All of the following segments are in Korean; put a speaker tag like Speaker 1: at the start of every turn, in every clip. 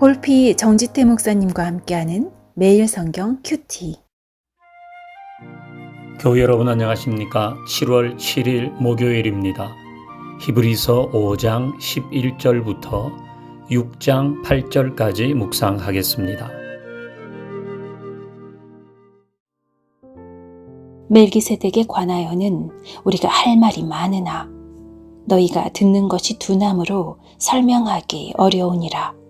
Speaker 1: 홀피 정지태 목사님과 함께하는 매일 성경 큐티.
Speaker 2: 교회 여러분 안녕하십니까? 7월 7일 목요일입니다. 히브리서 5장 11절부터 6장 8절까지 묵상하겠습니다.
Speaker 1: 멜기세덱에 관하여는 우리가 할 말이 많으나 너희가 듣는 것이 두나무로 설명하기 어려우니라.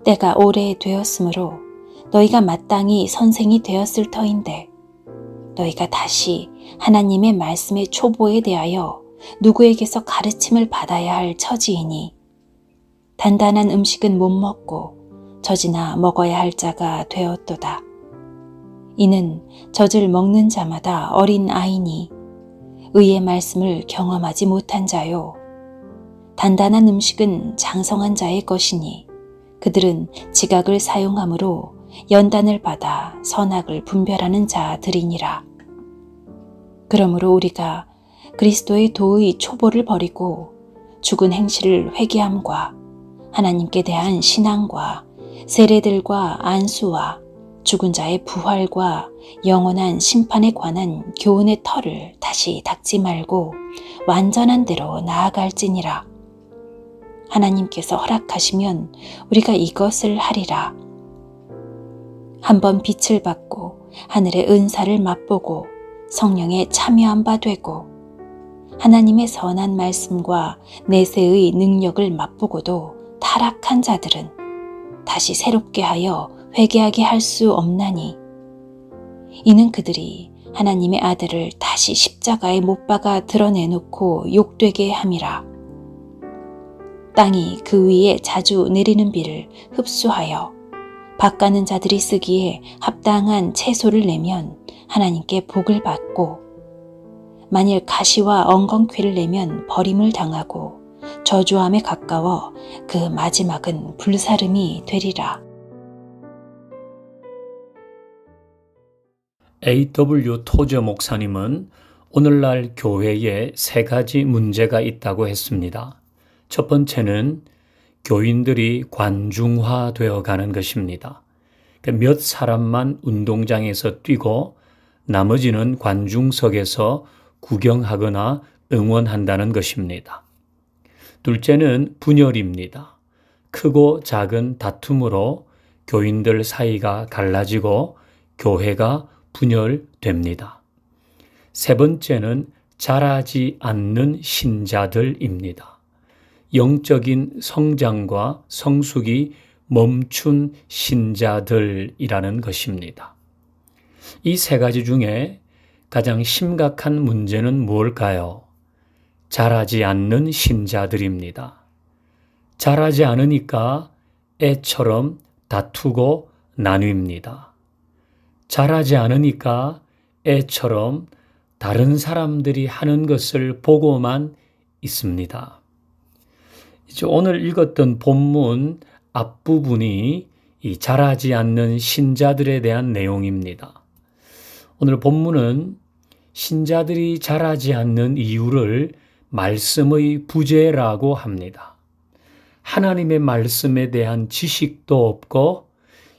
Speaker 1: 때가 오래 되었으므로 너희가 마땅히 선생이 되었을 터인데 너희가 다시 하나님의 말씀의 초보에 대하여 누구에게서 가르침을 받아야 할 처지이니 단단한 음식은 못 먹고 젖이나 먹어야 할 자가 되었도다. 이는 젖을 먹는 자마다 어린 아이니 의의 말씀을 경험하지 못한 자요. 단단한 음식은 장성한 자의 것이니 그들은 지각을 사용함으로 연단을 받아 선악을 분별하는 자들이니라. 그러므로 우리가 그리스도의 도의 초보를 버리고 죽은 행실을 회개함과 하나님께 대한 신앙과 세례들과 안수와 죽은 자의 부활과 영원한 심판에 관한 교훈의 털을 다시 닦지 말고 완전한 대로 나아갈지니라. 하나님께서 허락하시면 우리가 이것을 하리라. 한번 빛을 받고 하늘의 은사를 맛보고 성령에 참여한 바 되고 하나님의 선한 말씀과 내세의 능력을 맛보고도 타락한 자들은 다시 새롭게 하여 회개하게 할 수 없나니 이는 그들이 하나님의 아들을 다시 십자가에 못 박아 드러내놓고 욕되게 함이라. 땅이 그 위에 자주 내리는 비를 흡수하여 밭가는 자들이 쓰기에 합당한 채소를 내면 하나님께 복을 받고 만일 가시와 엉겅퀴를 내면 버림을 당하고 저주함에 가까워 그 마지막은 불사름이 되리라.
Speaker 2: A.W. 토저 목사님은 오늘날 교회에 세 가지 문제가 있다고 했습니다. 첫 번째는 교인들이 관중화되어 가는 것입니다. 몇 사람만 운동장에서 뛰고 나머지는 관중석에서 구경하거나 응원한다는 것입니다. 둘째는 분열입니다. 크고 작은 다툼으로 교인들 사이가 갈라지고 교회가 분열됩니다. 세 번째는 자라지 않는 신자들입니다. 영적인 성장과 성숙이 멈춘 신자들이라는 것입니다. 이 세 가지 중에 가장 심각한 문제는 무엇일까요? 자라지 않는 신자들입니다. 자라지 않으니까 애처럼 다투고 나뉩니다. 자라지 않으니까 애처럼 다른 사람들이 하는 것을 보고만 있습니다. 이제 오늘 읽었던 본문 앞부분이 이 자라지 않는 신자들에 대한 내용입니다. 오늘 본문은 신자들이 자라지 않는 이유를 말씀의 부재라고 합니다. 하나님의 말씀에 대한 지식도 없고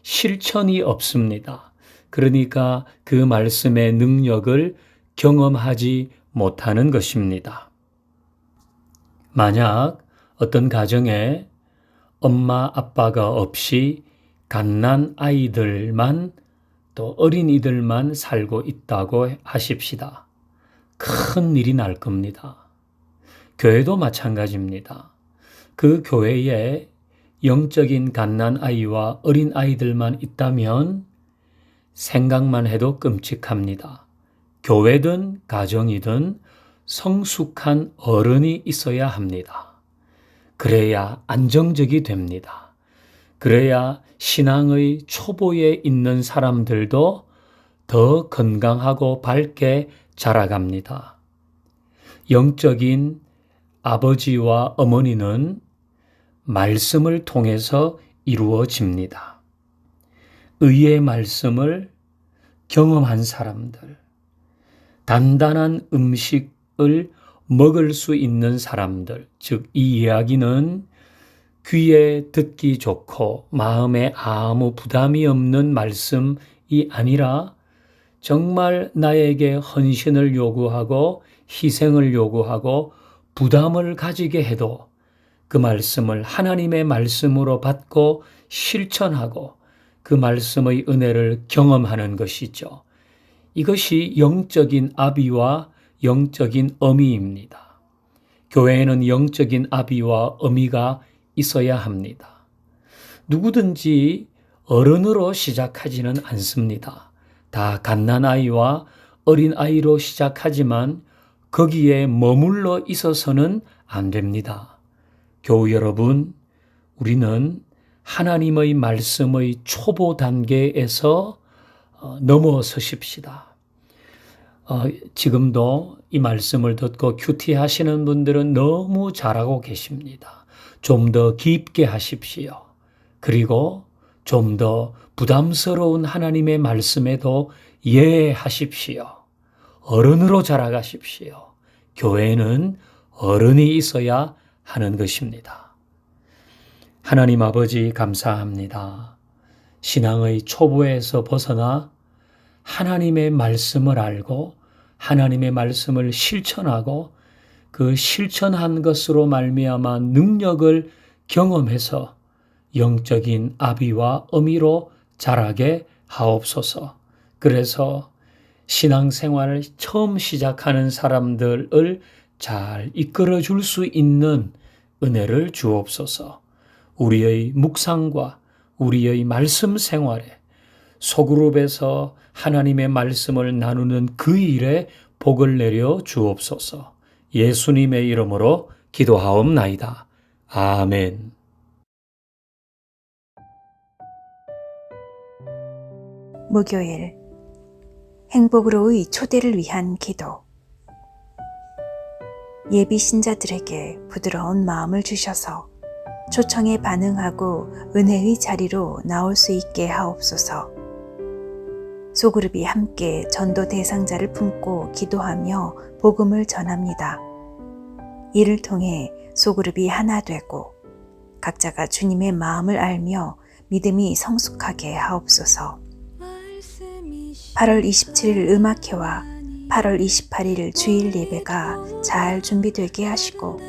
Speaker 2: 실천이 없습니다. 그러니까 그 말씀의 능력을 경험하지 못하는 것입니다. 만약 어떤 가정에 엄마 아빠가 없이 갓난 아이들만 또 어린이들만 살고 있다고 하십시다. 큰 일이 날 겁니다. 교회도 마찬가지입니다. 그 교회에 영적인 갓난 아이와 어린 아이들만 있다면 생각만 해도 끔찍합니다. 교회든 가정이든 성숙한 어른이 있어야 합니다. 그래야 안정적이 됩니다. 그래야 신앙의 초보에 있는 사람들도 더 건강하고 밝게 자라갑니다. 영적인 아버지와 어머니는 말씀을 통해서 이루어집니다. 의의 말씀을 경험한 사람들, 단단한 음식을 먹을 수 있는 사람들, 즉 이 이야기는 귀에 듣기 좋고 마음에 아무 부담이 없는 말씀이 아니라 정말 나에게 헌신을 요구하고 희생을 요구하고 부담을 가지게 해도 그 말씀을 하나님의 말씀으로 받고 실천하고 그 말씀의 은혜를 경험하는 것이죠. 이것이 영적인 아비와 영적인 어미입니다. 교회에는 영적인 아비와 어미가 있어야 합니다. 누구든지 어른으로 시작하지는 않습니다. 다 갓난아이와 어린아이로 시작하지만 거기에 머물러 있어서는 안 됩니다. 교우 여러분, 우리는 하나님의 말씀의 초보 단계에서 넘어서십시다. 지금도 이 말씀을 듣고 큐티 하시는 분들은 너무 잘하고 계십니다. 좀 더 깊게 하십시오. 그리고 좀 더 부담스러운 하나님의 말씀에도 예하십시오. 어른으로 자라가십시오. 교회는 어른이 있어야 하는 것입니다. 하나님 아버지 감사합니다. 신앙의 초보에서 벗어나 하나님의 말씀을 알고 하나님의 말씀을 실천하고 그 실천한 것으로 말미암아 능력을 경험해서 영적인 아비와 어미로 자라게 하옵소서. 그래서 신앙생활을 처음 시작하는 사람들을 잘 이끌어 줄 수 있는 은혜를 주옵소서. 우리의 묵상과 우리의 말씀 생활에 소그룹에서 하나님의 말씀을 나누는 그 일에 복을 내려 주옵소서. 예수님의 이름으로 기도하옵나이다. 아멘.
Speaker 1: 목요일 행복으로의 초대를 위한 기도. 예비 신자들에게 부드러운 마음을 주셔서 초청에 반응하고 은혜의 자리로 나올 수 있게 하옵소서. 소그룹이 함께 전도 대상자를 품고 기도하며 복음을 전합니다. 이를 통해 소그룹이 하나 되고 각자가 주님의 마음을 알며 믿음이 성숙하게 하옵소서. 8월 27일 음악회와 8월 28일 주일 예배가 잘 준비되게 하시고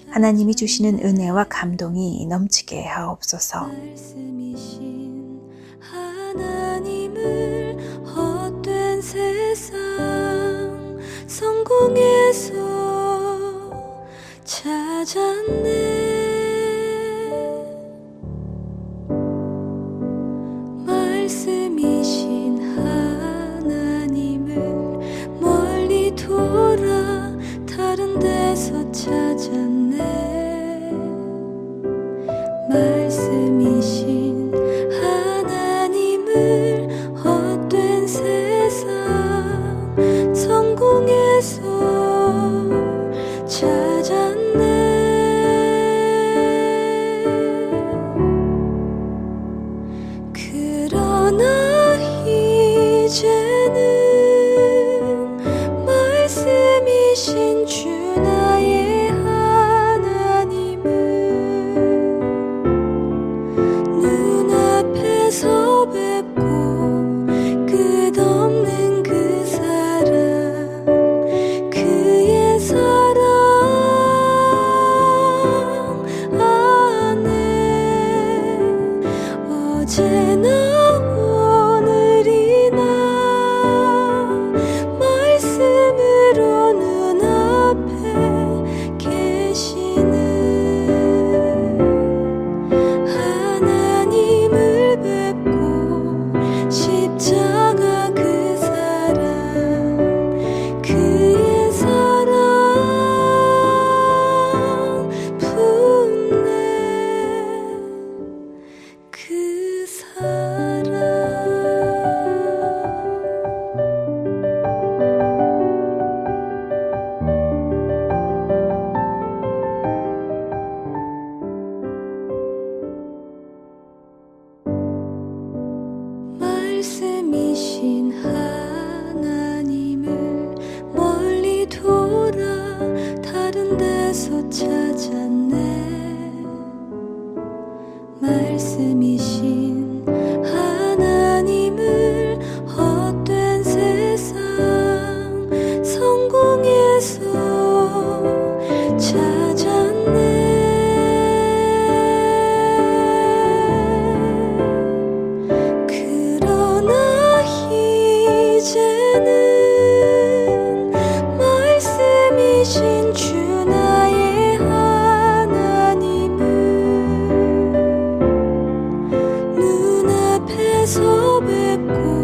Speaker 1: 하나님이 주시는 은혜와 감동이 넘치게 하옵소서.
Speaker 3: 하나님을 헛된 세상 성공에서 찾았네. 말씀이신 하나님을 멀리 돌아 다른 데서 찾았네. 말씀이신 하나님을 헛된 세상 성공에서 찾았네. 그러나 이제는 말씀이신 주 나의 하나님을 눈앞에서 뵙고 끝없는 그 사랑 그의 사랑 안에 어제나 오늘이나 말씀으로 눈앞에 계시는 하나님을 뵙고 십자가 그 사랑 그의 사랑 품네. 그 사랑 말씀이신 하나님을 멀리 돌아 다른 데서 찾았네. 말씀이신 하나님을 헛된 세상 성공에서 찾았네. 그러나 이제는 말씀이신 주 나의 하나님을 눈앞에서 뵙고